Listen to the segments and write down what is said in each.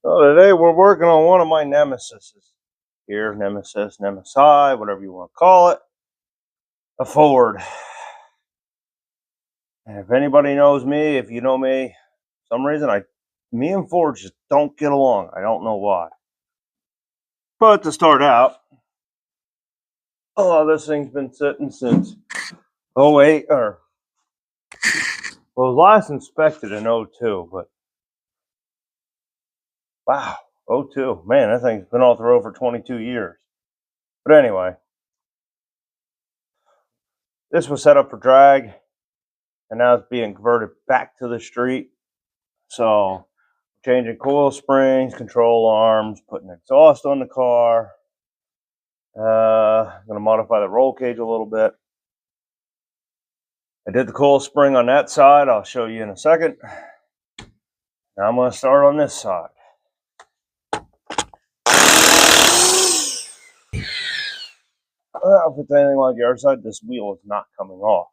So today we're working on one of my nemesis here, nemesis, nemesi, whatever you want to call it, a Ford. And if anybody knows me, if you know me, for some reason me and Ford just don't get along. I don't know why. But to start out, this thing's been sitting since 08, or well, it was last inspected in 02, but wow, 02, man, that thing's been off the road for 22 years. But anyway, this was set up for drag, and now it's being converted back to the street. So changing coil springs, control arms, putting exhaust on the car. I'm going to modify the roll cage a little bit. I did the coil spring on that side. I'll show you in a second. Now I'm going to start on this side. Well, if it's anything like the other side, this wheel is not coming off.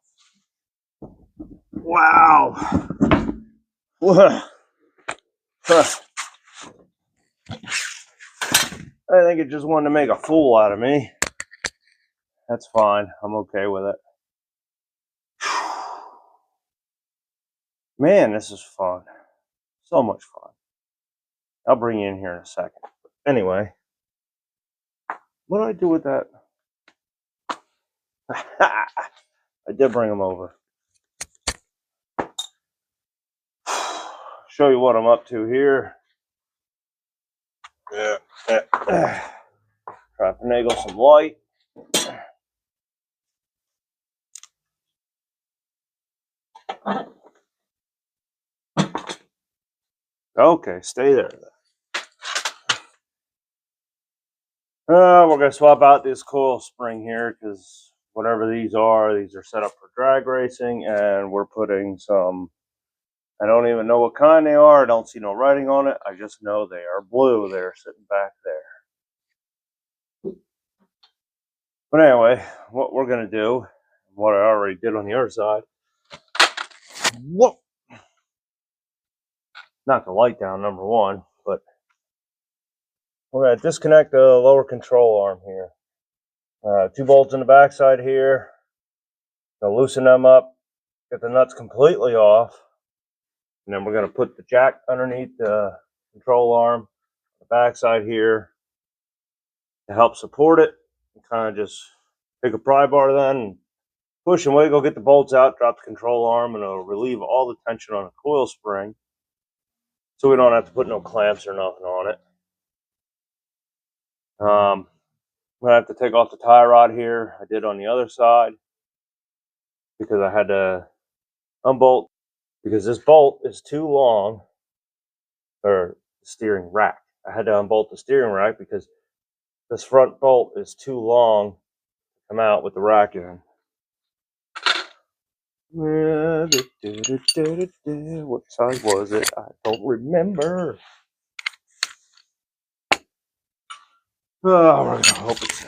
Wow. I think it just wanted to make a fool out of me. That's fine. I'm okay with it. Man, this is fun. So much fun. I'll bring you in here in a second. Anyway, what do I do with that? I did bring them over. Show you what I'm up to here. Try to finagle some light. Okay, stay there. We're going to swap out this coil spring here because whatever these are set up for drag racing, and we're putting some, I don't even know what kind they are. I don't see no writing on it. I just know they are blue. They're sitting back there. But anyway, what we're going to do, what I already did on the other side, whoop, knock the light down, number one, but we're going to disconnect the lower control arm here. 2 bolts in the backside here. Gonna loosen them up, get the nuts completely off, and then we're going to put the jack underneath the control arm, the backside here, to help support it. And kind of just take a pry bar then, and push and wiggle, get the bolts out, drop the control arm, and it'll relieve all the tension on the coil spring, so we don't have to put no clamps or nothing on it. I'm going to have to take off the tie rod here. I did on the other side because I had to unbolt, because this bolt is too long, or the steering rack. I had to unbolt the steering rack because this front bolt is too long to come out with the rack in. What size was it? I don't remember. Oh, we're gonna hope it's.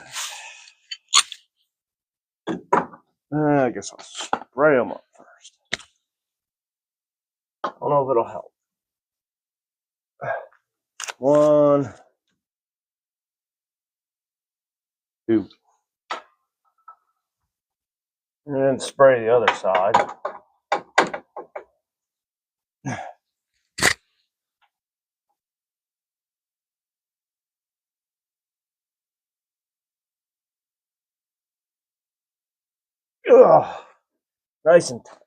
I guess I'll spray them up first. I don't know if it'll help. 1, 2, and then spray the other side. Ugh, nice and tight,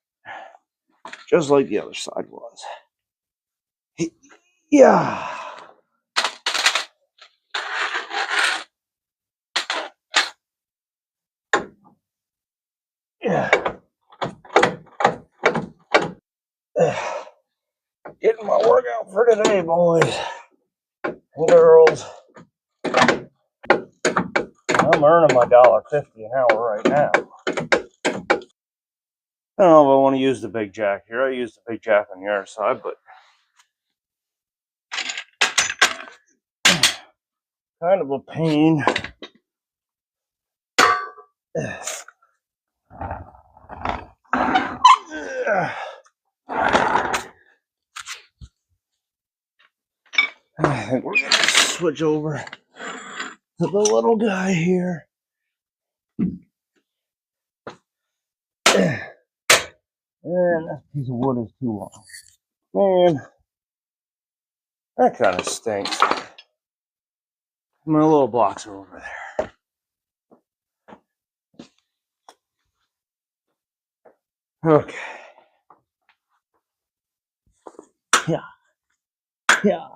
just like the other side was. Yeah. Yeah. Getting my workout for today, boys and girls. I'm earning my $1.50 an hour right now. I don't know if I want to use the big jack here. I use the big jack on the other side, but kind of a pain. I think we're gonna switch over to the little guy here. And that piece of wood is too long. Man, that kind of stinks. My little blocks are over there. Okay. Yeah. Yeah.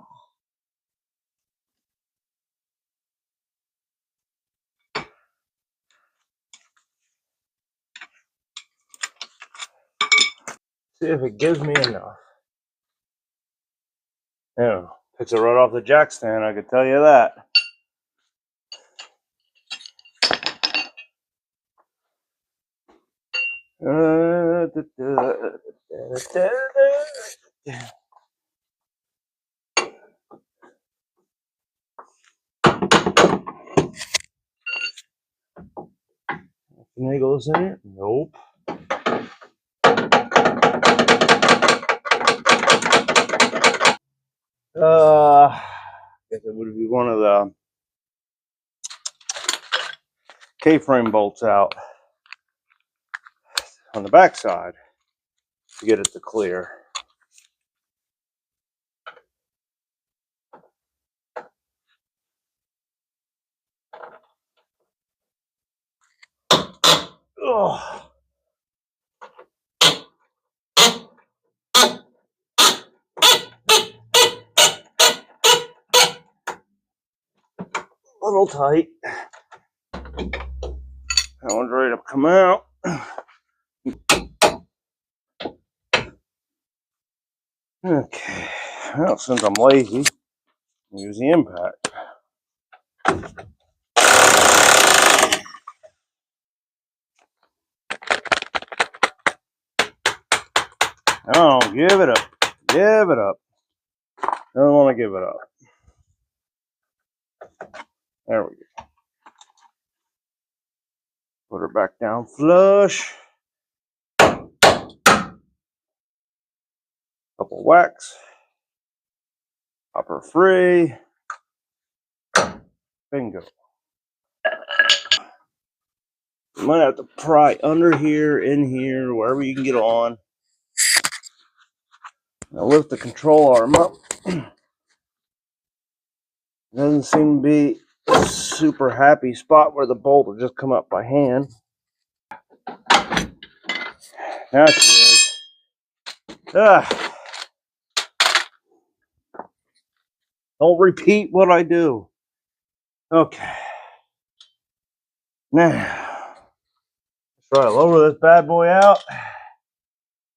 See if it gives me enough. Yeah. Picks it right off the jack stand, I can tell you that. Finagles in it? Nope. I guess it would be one of the K-frame bolts out on the back side to get it to clear. Ugh. A little tight. That one's ready to come out. Okay. Well, since I'm lazy, I'll use the impact. Oh, give it up. Give it up. I don't want to give it up. There we go. Put her back down flush. Couple whacks. Pop her free. Bingo. You might have to pry under here, in here, wherever you can get on. Now lift the control arm up. Doesn't seem to be a super happy spot where the bolt will just come up by hand. Now she is. Don't repeat what I do. Okay. Now, let's try to lower this bad boy out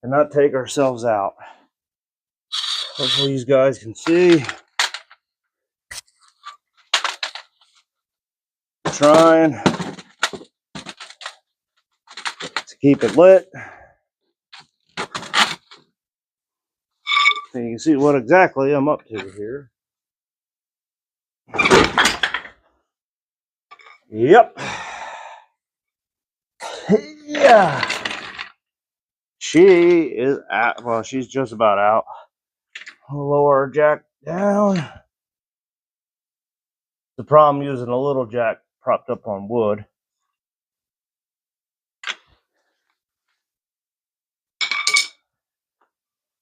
and not take ourselves out. Hopefully you guys can see. I'm trying to keep it lit so you can see what exactly I'm up to here. Yep. Yeah. She is out. Well, she's just about out. I'll lower her jack down. The problem using a little jack propped up on wood.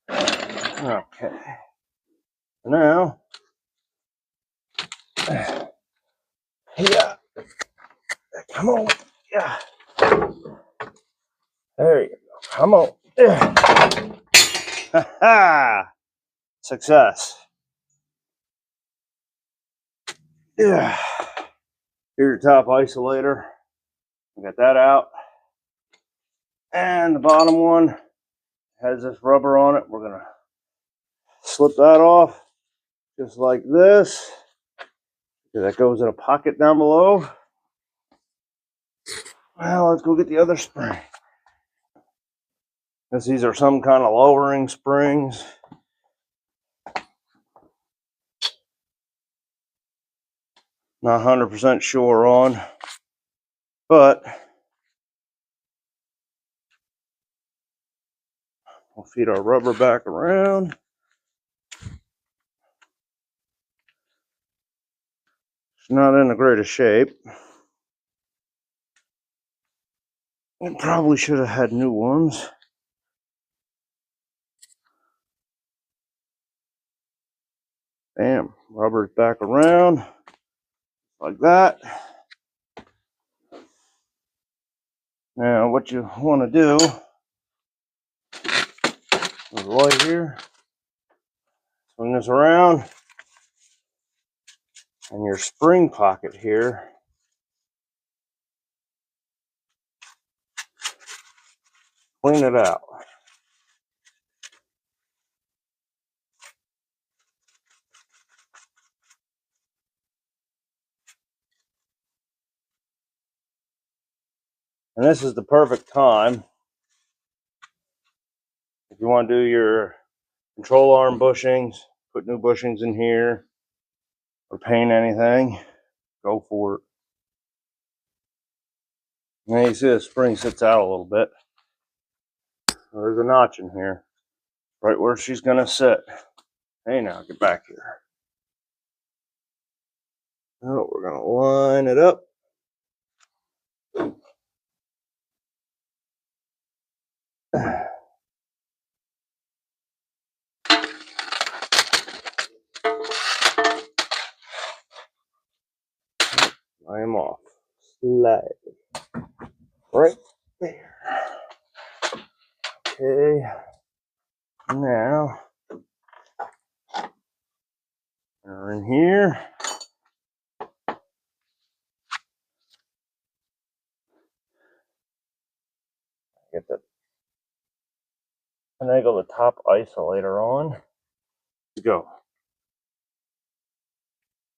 Okay. Now, yeah. Come on. Yeah. There you go. Come on. Yeah. Ha-ha! Success. Yeah. Here's your top isolator. Got that out. And the bottom one has this rubber on it. We're going to slip that off just like this. That goes in a pocket down below. Well, let's go get the other spring. Because these are some kind of lowering springs. Not 100% sure on. But we'll feed our rubber back around. It's not in the greatest shape. It probably should have had new ones. Bam, rubber's back around like that. Now what you want to do with the light here, swing this around, and your spring pocket here, clean it out. And this is the perfect time if you want to do your control arm bushings, put new bushings in here, or paint anything, go for it. Now you see the spring sits out a little bit. There's a notch in here, right where she's going to sit. Hey, now get back here. Oh, we're going to line it up. I am off. Slide. Right there. Okay. Now, we're in here. Get the finagle the top isolator on. Let's go.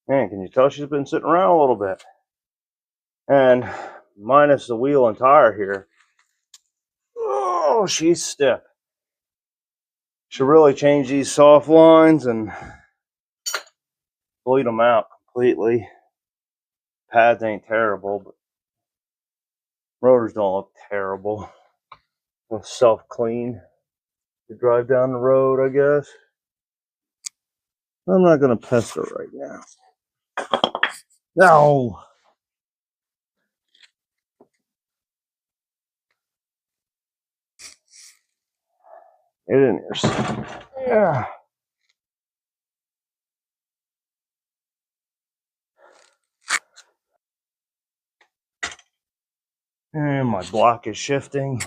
Man, can you tell she's been sitting around a little bit? And minus the wheel and tire here, oh, she's stiff. Should really change these soft lines and bleed them out completely. Pads ain't terrible, but rotors don't look terrible. They'll self-clean to drive down the road, I guess. I'm not going to pester right now. No! Get in here. Yeah. And my block is shifting.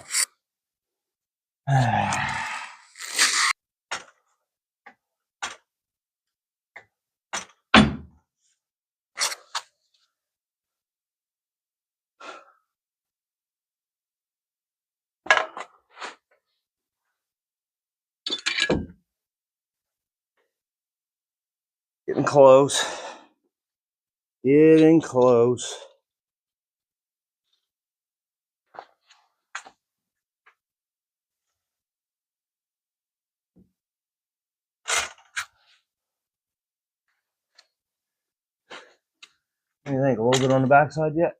Getting close. Getting close. What do you think? A little bit on the backside yet?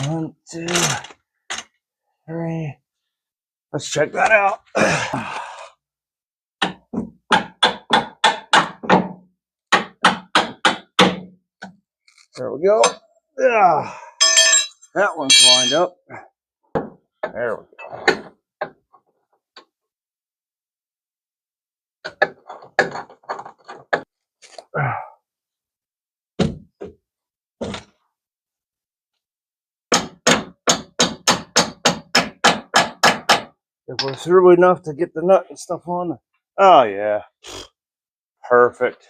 1, 2, 3. Let's check that out. There we go. Yeah. That one's lined up. There we go. If we're through enough to get the nut and stuff on. Oh, yeah. Perfect.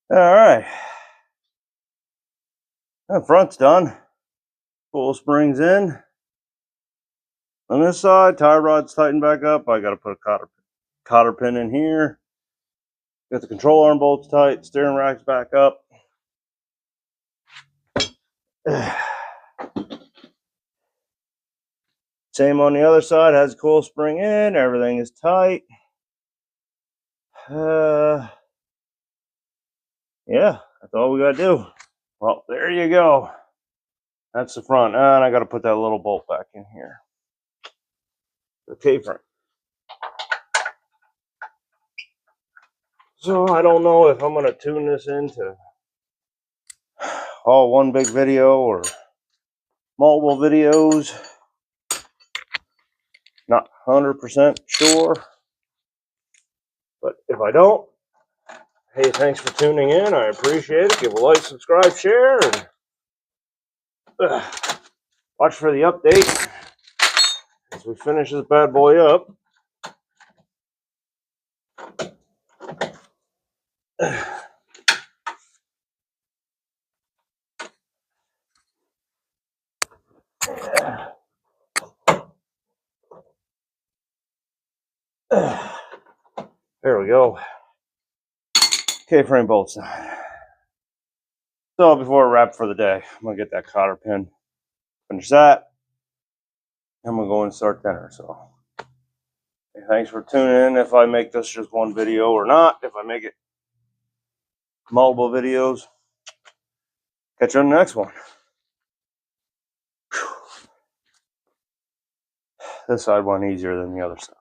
All right. That front's done. Full springs in. On this side, tie rod's tightened back up. I got to put a cotter pin in here. Got the control arm bolts tight. Steering rack's back up. Same on the other side. Has a coil spring in. Everything is tight. Yeah, that's all we got to do. Well, there you go. That's the front. And I got to put that little bolt back in here. the K-frame. So I don't know if I'm going to tune this into all one big video or multiple videos. Not 100% sure. But if I don't, hey, thanks for tuning in. I appreciate it. Give a like, subscribe, share, and watch for the update as we finish this bad boy up. There we go. K-frame bolts. So before I wrap for the day, I'm going to get that cotter pin. Finish that. I'm going to go and start dinner. So hey, thanks for tuning in. If I make this just one video or not, if I make it multiple videos, catch you on the next one. This side went easier than the other side.